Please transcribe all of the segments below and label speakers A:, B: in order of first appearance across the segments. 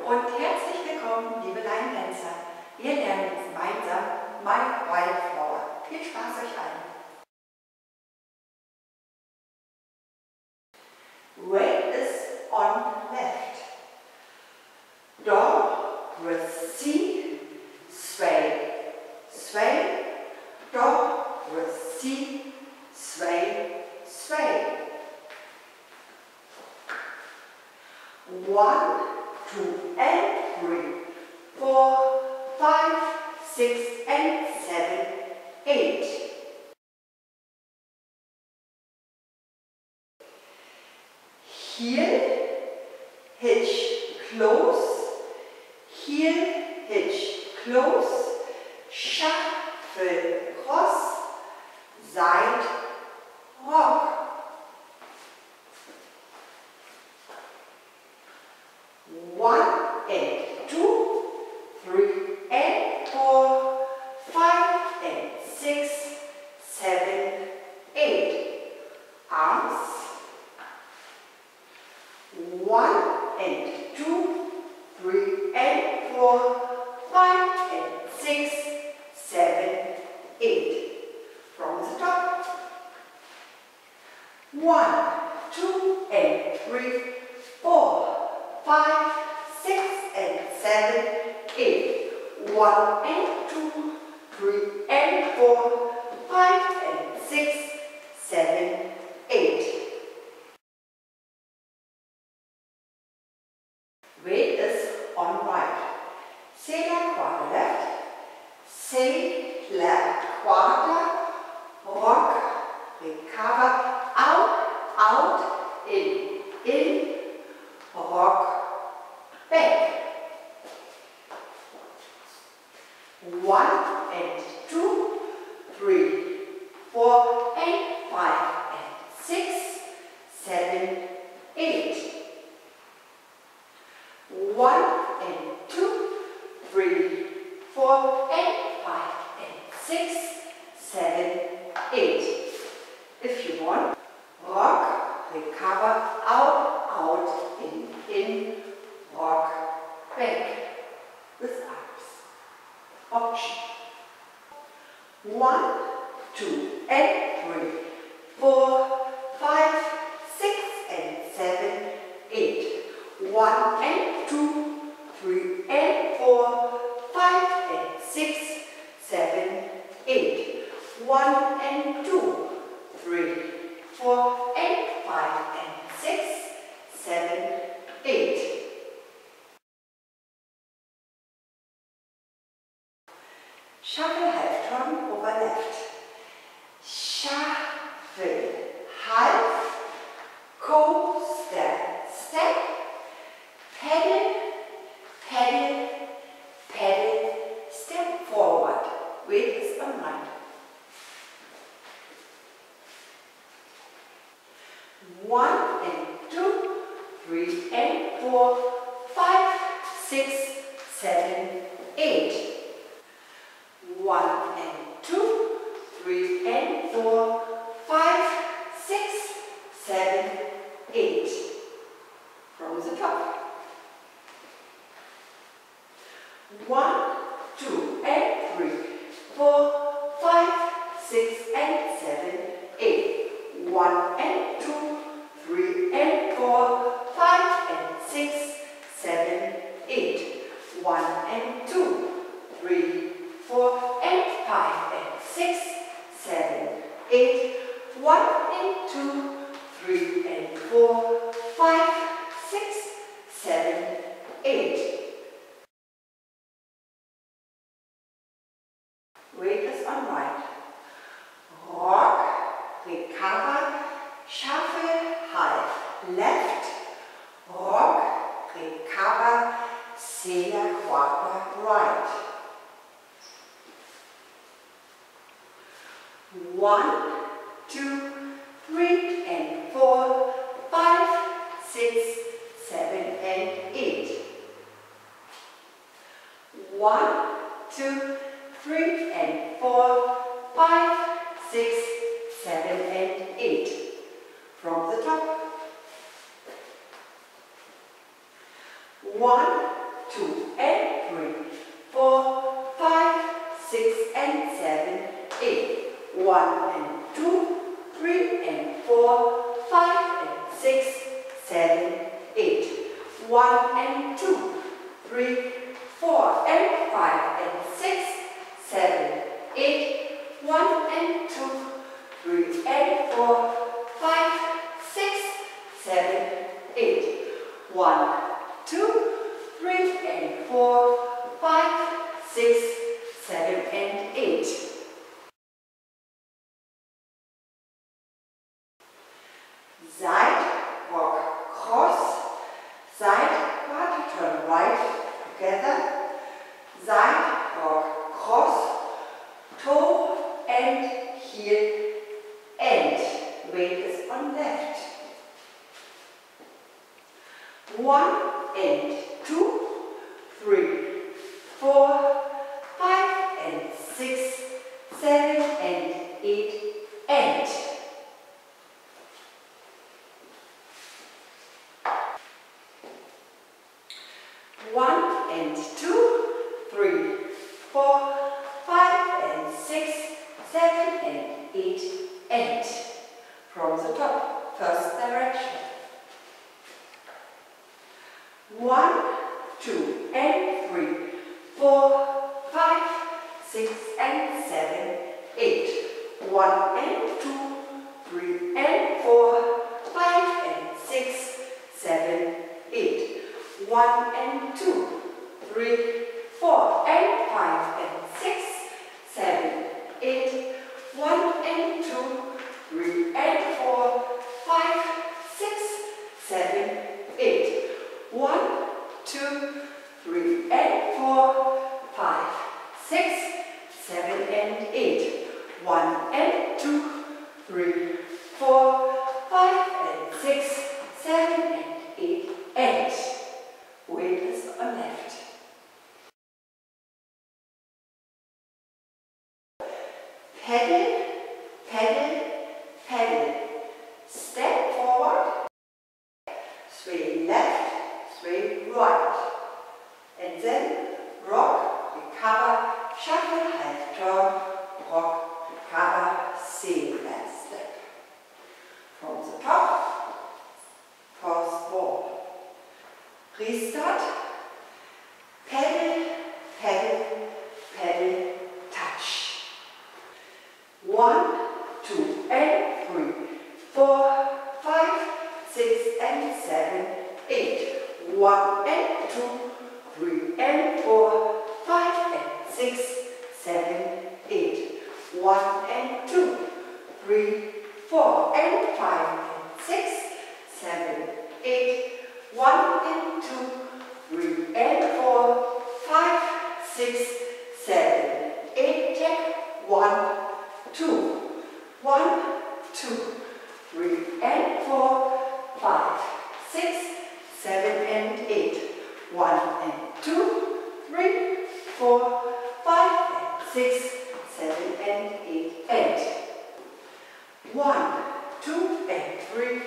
A: und herzlich willkommen, liebe Laientänzer. Wir lernen jetzt gemeinsam My Wildflower. Viel Spaß euch allen. Weight is on left. Do, receive, sway, sway, do, receive, sway, sway. 1, 2 and 3, 4, 5, 6 and 7, 8. Heel, hitch, close, heel, hitch, close, shuffle, cross, side, rock. 1 and 2, 3 and 4, 5 and 6, 7, 8. Arms. 1 and 2, 3 and 4, 5 and 6, 7, 8. From the top. 1, 2 and 3, 4, 5, 6 and 7, 8. 1 and 2, 3 and 4, 5 and 6, 7, 8. Weight is on right. Say left, quarter left. Say left, quarter. Rock, recover, out, out, in, rock, back. 1 and 2, 3, 4 and 5 and 6, 7, 8. 1 and 2, 3, 4 and 5 and 6, 7, 8. If you want, rock, recover, out, out, in, rock, back. With arms. Option. 1, 2 and 3, 4, 5, 6 and 7, 8. 1 and 2, 3 and 4, 5 and 6, 7, 8. 1 and 2, 3, 4 and 5 and 6, 7, 8. Shuffle half turn over left. Shuffle half, coaster, step, pedal, pedal, pedal, step forward. Weight is on right. 1 and 2, 3 and 4, 5, 6, 7, 8. 1 and 2, 3 and 4, 5, 6, 7, 8. From the top. 1, 2 and 3, 4, 5, 6 and 7, 8. 1 and 2, 3 and 4, 5 and 6, 7, 8. 1 and 2, 3, 4 and 5 and 6, 7, 8. 1 and 2, 3 and 4, 5, 6, 7, 8. Weight is on right. Rock, recover, shuffle, half left, rock, recover, sailor, quarter right. 1, 2, 3 and 4, 5, 6, 7 and 8. 1, 2, 3 and 4, 5, 6, 7 and 8. From the top. 1, and 3, 4, 5, 6 and 7, 8. 1 and 2, 3 and 4, 5 and 6, 7, 8. 1 and 2, 3, 4 and 5 and 6, 7, 8. 1 and 2, 3 and 4, 5, 6, 7, 8. 1, 2, 3 and 4, 5, 6, 7 and 8. Side walk cross, side quarter turn right together, side walk cross, toe and heel and weight is on left. 1 and 2, 3, 4, 5 and 6, 7 and 8 and 1 and 2, 3, 4, 5 and 6, 7 and 8 and from the top, first direction. 1, 2 and 3, 4, 5, 6 and 7, 8. 1 and 2, 3 and 4, 5 and 6, 7, 8. 1 and 2, 3, 4 and 5 and 6, 7, 8. 1 and 2, 3 and 4, 5, 6, 7, 8. 1, 2, 3 and 4, 5, 6, 7 and 8. 1 and 2, 3, 4, 5 and 6, 7 and 8 and weight is on left. Pedal, pedal, pedal. Step forward, sway left, sway right. And then rock, recover, shuffle, half turn, rock, recover, single step. From the top, first wall. Restart, pedal, pedal, pedal, touch. 1, 2 and 3, 4, 5, 6 and 7, 8. 1 and 2, 3 and 4, 5 and 6, 7, 8. 1 and 2, 3, 4 and 5 and 6, 7, 8. 1 and 2, 3 and 4, 5, 6, 7, 8. Check. 1, 2, 1, 2, 3 and 4, 5, 6, 7 and 8. 1 and 2, 3, 4, 5 and 6, 7 and 8 and 1, 2 and 3,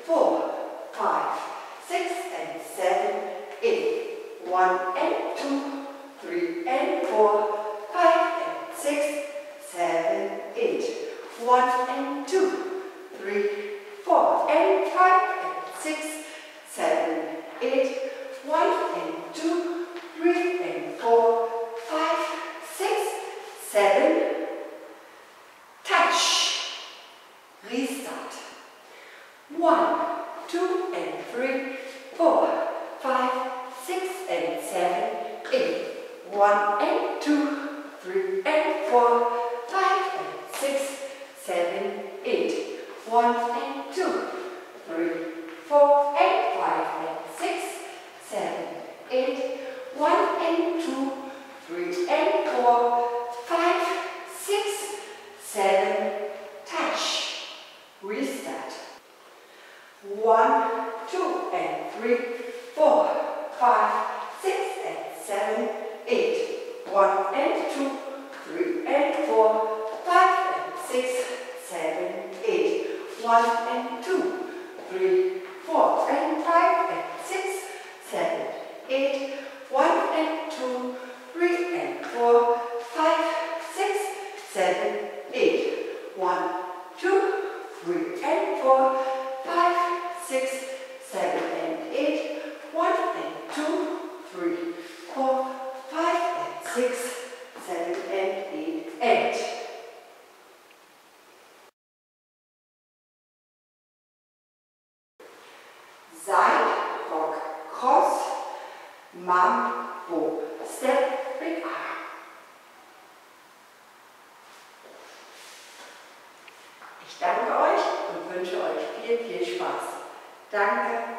A: 4, 5, 6 and 7, 8. 1 and 2, 3 and 4, 5 and 6, 7, 8. 1 and 2, 3, 4 and 5 and 6, 7, 8. 1 and 2, 3 and 4, 5, 6, 7. Touch. Restart. 1, 2 and 3, 4, 5, 6 and 7, 8. 1 and 2, 3 and 4, 5 and 6, 7, 8. 1 and 2, 3, 4 and 5 and 6, 7, 8. 1 and 2, 3 and 4, 5, 6, 7. Touch. Restart. 1, 2 and 3, 4, 5, 6 and 7, 8. 1 and 2, 3 and 4, 5 and 6, 7, 8. 1 and 2, 3, 4 and 5 and 6, 7, 8. 1 and 6, 7 and 8. Side rock, cross, mambo, step, big arm. Ich danke euch und wünsche euch viel, viel Spaß. Danke.